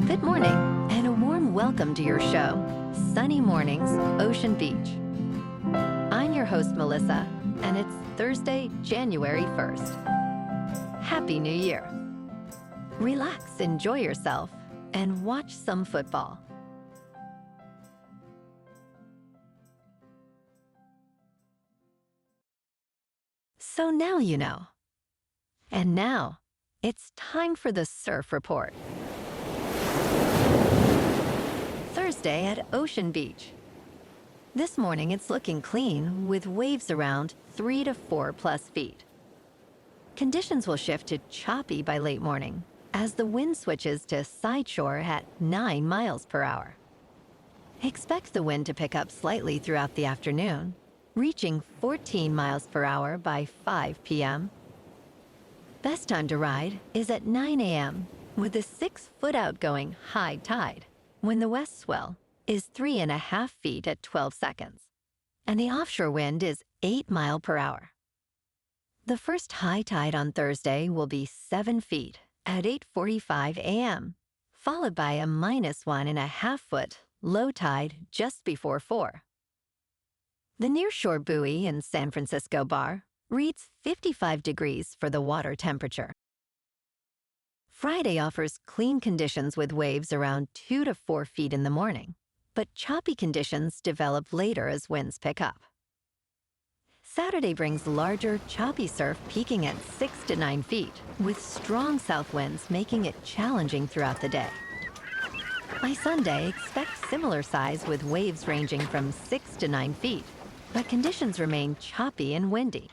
Good morning, and a warm welcome to your show, Sunny Mornings, Ocean Beach. I'm your host, Melissa, and it's Thursday, January 1st. Happy New Year. Relax, enjoy yourself, and watch some football. So now you know. And now, it's time for the Surf Report. Thursday at Ocean Beach. This morning it's looking clean with waves around 3 to 4 plus feet. Conditions will shift to choppy by late morning as the wind switches to side shore at 9 miles per hour. Expect the wind to pick up slightly throughout the afternoon, reaching 14 miles per hour by 5 p.m. Best time to ride is at 9 a.m. with a 6-foot outgoing high tide, when the west swell is 3.5 feet at 12 seconds, and the offshore wind is 8 miles per hour. The first high tide on Thursday will be 7 feet at 8:45 a.m., followed by a -1.5 foot low tide just before 4. The nearshore buoy in San Francisco Bar reads 55 degrees for the water temperature. Friday offers clean conditions with waves around 2 to 4 feet in the morning, but choppy conditions develop later as winds pick up. Saturday brings larger, choppy surf peaking at 6 to 9 feet, with strong south winds making it challenging throughout the day. By Sunday, expect similar size with waves ranging from 6 to 9 feet, but conditions remain choppy and windy.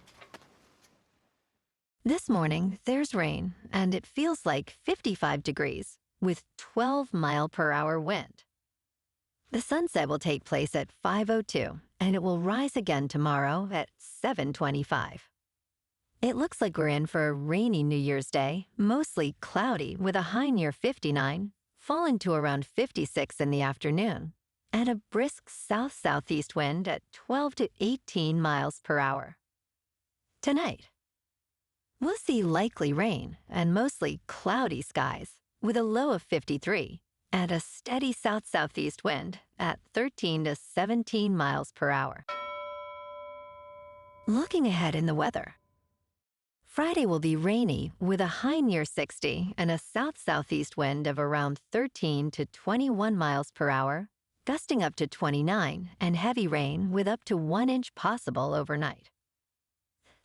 This morning, there's rain, and it feels like 55 degrees, with 12 mile per hour wind. The sunset will take place at 5:02, and it will rise again tomorrow at 7:25. It looks like we're in for a rainy New Year's Day, mostly cloudy with a high near 59, falling to around 56 in the afternoon, and a brisk south-southeast wind at 12 to 18 miles per hour. Tonight, we'll see likely rain and mostly cloudy skies with a low of 53 and a steady south-southeast wind at 13 to 17 miles per hour. Looking ahead in the weather. Friday will be rainy with a high near 60 and a south-southeast wind of around 13 to 21 miles per hour, gusting up to 29, and heavy rain with up to 1 inch possible overnight.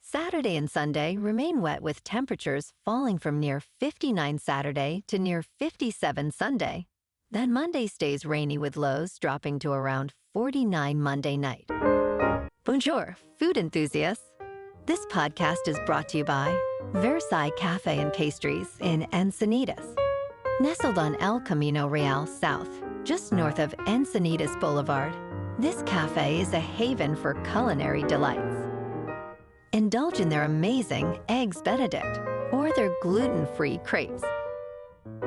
Saturday and Sunday remain wet with temperatures falling from near 59 Saturday to near 57 Sunday. Then Monday stays rainy with lows dropping to around 49 Monday night. Bonjour, food enthusiasts. This podcast is brought to you by Versailles Cafe and Pastries in Encinitas. Nestled on El Camino Real South, just north of Encinitas Boulevard, this cafe is a haven for culinary delights. Indulge in their amazing Eggs Benedict or their gluten-free crepes.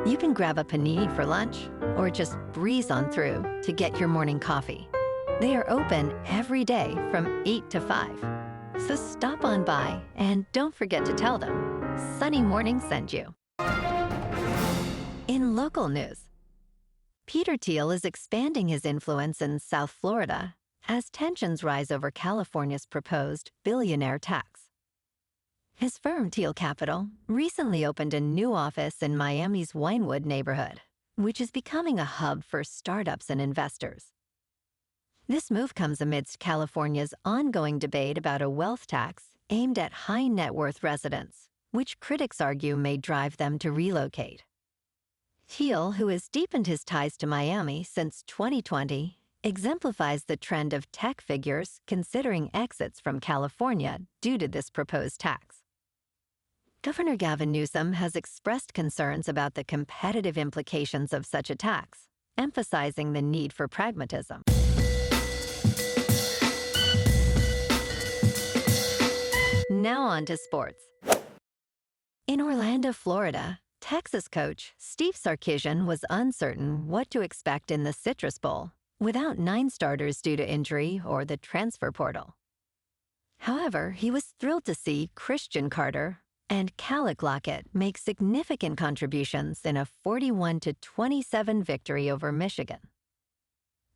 You can grab a panini for lunch or just breeze on through to get your morning coffee. They are open every day from 8 to 5. So stop on by and don't forget to tell them Sunny Morning sent you. In local news, Peter Thiel is expanding his influence in South Florida as tensions rise over California's proposed billionaire tax. His firm, Thiel Capital, recently opened a new office in Miami's Winewood neighborhood, which is becoming a hub for startups and investors. This move comes amidst California's ongoing debate about a wealth tax aimed at high net worth residents, which critics argue may drive them to relocate. Thiel, who has deepened his ties to Miami since 2020, exemplifies the trend of tech figures considering exits from California due to this proposed tax. Governor Gavin Newsom has expressed concerns about the competitive implications of such a tax, emphasizing the need for pragmatism. Now on to sports. In Orlando, Florida, Texas coach Steve Sarkisian was uncertain what to expect in the Citrus Bowl without 9 starters due to injury or the transfer portal. However, he was thrilled to see Christian Carter, And Calic Lockett makes significant contributions in a 41-27 victory over Michigan.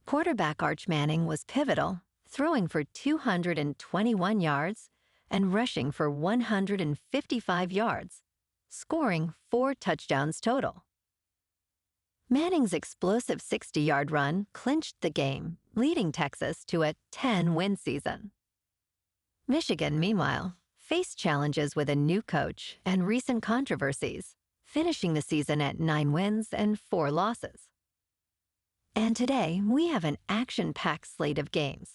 Quarterback Arch Manning was pivotal, throwing for 221 yards and rushing for 155 yards, scoring 4 touchdowns total. Manning's explosive 60-yard run clinched the game, leading Texas to a 10-win season. Michigan, meanwhile, faced challenges with a new coach and recent controversies, finishing the season at 9 wins and 4 losses. And today, we have an action-packed slate of games.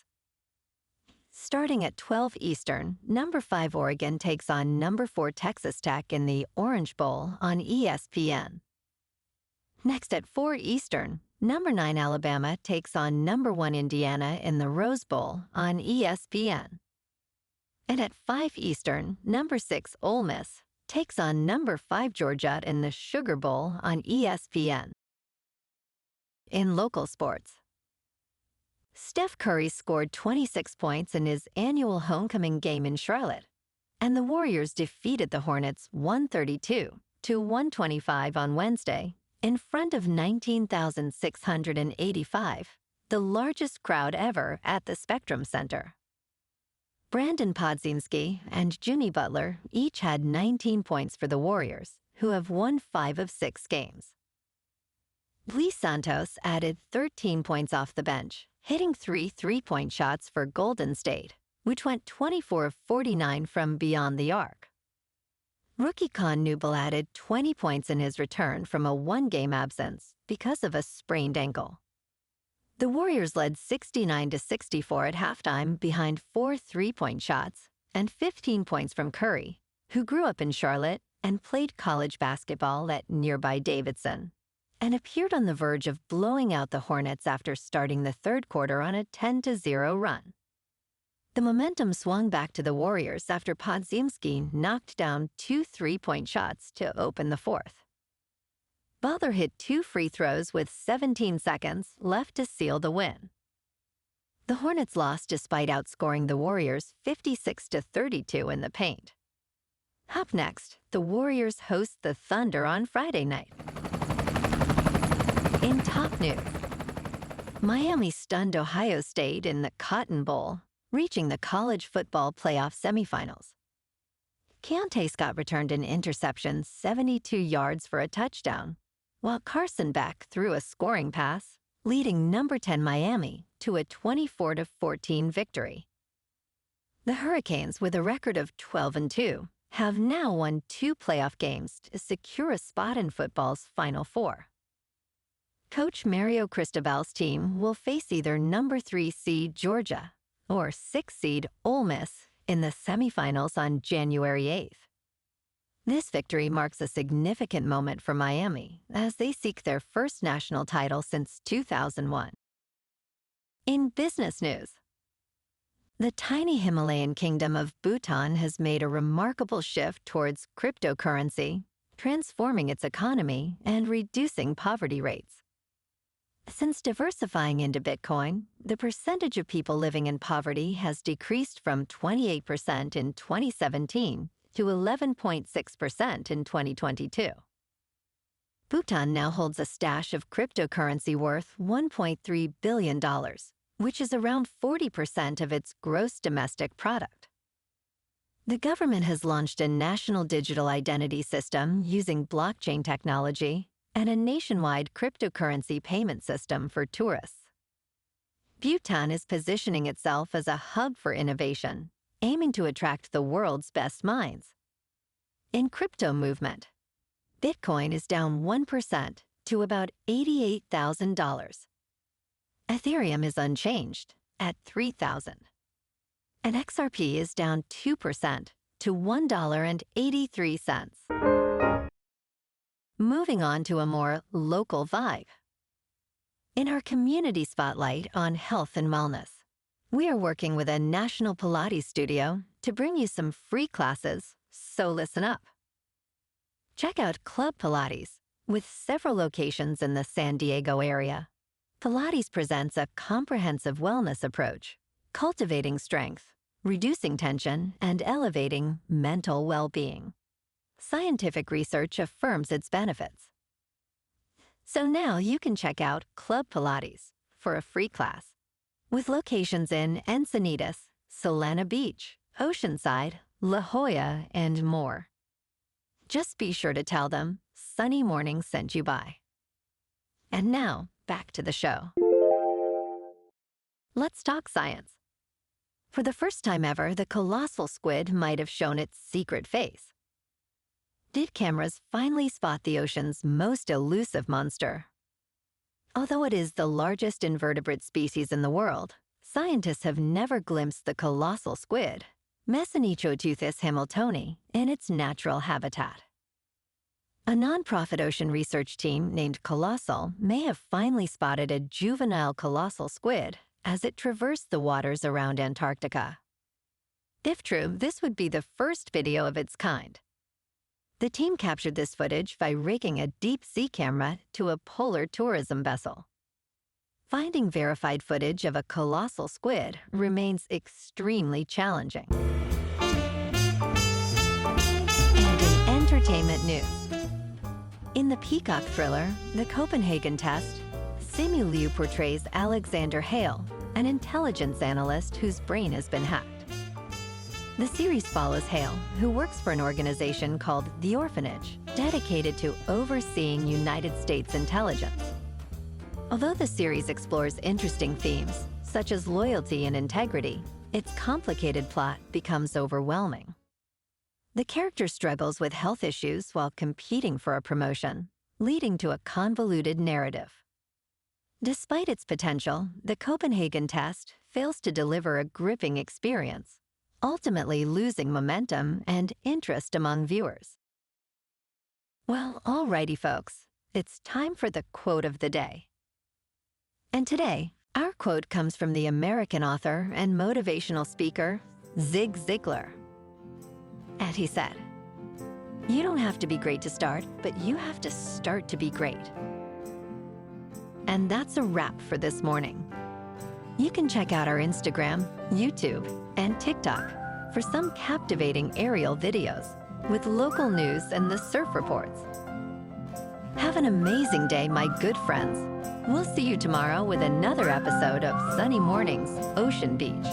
Starting at 12 Eastern, number 5 Oregon takes on number 4 Texas Tech in the Orange Bowl on ESPN. Next at 4 Eastern, number 9 Alabama takes on number 1 Indiana in the Rose Bowl on ESPN. And at 5 Eastern, number 6 Ole Miss takes on number 5 Georgia in the Sugar Bowl on ESPN. In local sports, Steph Curry scored 26 points in his annual homecoming game in Charlotte, and the Warriors defeated the Hornets 132-125 on Wednesday in front of 19,685, the largest crowd ever at the Spectrum Center. Brandon Podziemski and Jimmy Butler each had 19 points for the Warriors, who have won 5 of 6 games. Luis Santos added 13 points off the bench, hitting 3 three-point shots for Golden State, which went 24 of 49 from beyond the arc. Rookie Con Newble added 20 points in his return from a 1-game absence because of a sprained ankle. The Warriors led 69-64 at halftime behind 4 three-point shots and 15 points from Curry, who grew up in Charlotte and played college basketball at nearby Davidson, and appeared on the verge of blowing out the Hornets after starting the third quarter on a 10-0 run. The momentum swung back to the Warriors after Podziemski knocked down 2 three-point shots to open the fourth. Butler hit 2 free throws with 17 seconds left to seal the win. The Hornets lost despite outscoring the Warriors 56-32 in the paint. Up next, the Warriors host the Thunder on Friday night. In top news, Miami stunned Ohio State in the Cotton Bowl, reaching the college football playoff semifinals. Keontae Scott returned an interception 72 yards for a touchdown, while Carson Beck threw a scoring pass, leading number 10 Miami to a 24-14 victory. The Hurricanes, with a record of 12-2, have now won 2 playoff games to secure a spot in football's Final Four. Coach Mario Cristobal's team will face either number 3 seed Georgia or 6 seed Ole Miss in the semifinals on January 8th. This victory marks a significant moment for Miami as they seek their first national title since 2001. In business news, the tiny Himalayan kingdom of Bhutan has made a remarkable shift towards cryptocurrency, transforming its economy and reducing poverty rates. Since diversifying into Bitcoin, the percentage of people living in poverty has decreased from 28% in 2017 to 11.6% in 2022. Bhutan now holds a stash of cryptocurrency worth $1.3 billion, which is around 40% of its gross domestic product. The government has launched a national digital identity system using blockchain technology and a nationwide cryptocurrency payment system for tourists. Bhutan is positioning itself as a hub for innovation, aiming to attract the world's best minds. In crypto movement, Bitcoin is down 1% to about $88,000. Ethereum is unchanged at $3,000. And XRP is down 2% to $1.83. Moving on to a more local vibe. In our community spotlight on health and wellness, we are working with a national Pilates studio to bring you some free classes, so listen up. Check out Club Pilates, with several locations in the San Diego area. Pilates presents a comprehensive wellness approach, cultivating strength, reducing tension, and elevating mental well-being. Scientific research affirms its benefits. So now you can check out Club Pilates for a free class, with locations in Encinitas, Solana Beach, Oceanside, La Jolla, and more. Just be sure to tell them Sunny Morning sent you by. And now, back to the show. Let's talk science. For the first time ever, the colossal squid might have shown its secret face. Did cameras finally spot the ocean's most elusive monster? Although it is the largest invertebrate species in the world, scientists have never glimpsed the colossal squid, Mesonichotuthis hamiltoni, in its natural habitat. A nonprofit ocean research team named Colossal may have finally spotted a juvenile colossal squid as it traversed the waters around Antarctica. If true, this would be the first video of its kind. The team captured this footage by rigging a deep-sea camera to a polar tourism vessel. Finding verified footage of a colossal squid remains extremely challenging. And in entertainment news, in the Peacock thriller, The Copenhagen Test, Simu Liu portrays Alexander Hale, an intelligence analyst whose brain has been hacked. The series follows Hale, who works for an organization called The Orphanage, dedicated to overseeing United States intelligence. Although the series explores interesting themes, such as loyalty and integrity, its complicated plot becomes overwhelming. The character struggles with health issues while competing for a promotion, leading to a convoluted narrative. Despite its potential, The Copenhagen Test fails to deliver a gripping experience, ultimately losing momentum and interest among viewers. Well, alrighty folks, it's time for the quote of the day. And today, our quote comes from the American author and motivational speaker, Zig Ziglar. And he said, "You don't have to be great to start, but you have to start to be great." And that's a wrap for this morning. You can check out our Instagram, YouTube, and TikTok for some captivating aerial videos with local news and the surf reports. Have an amazing day, my good friends. We'll see you tomorrow with another episode of Sunny Mornings, Ocean Beach.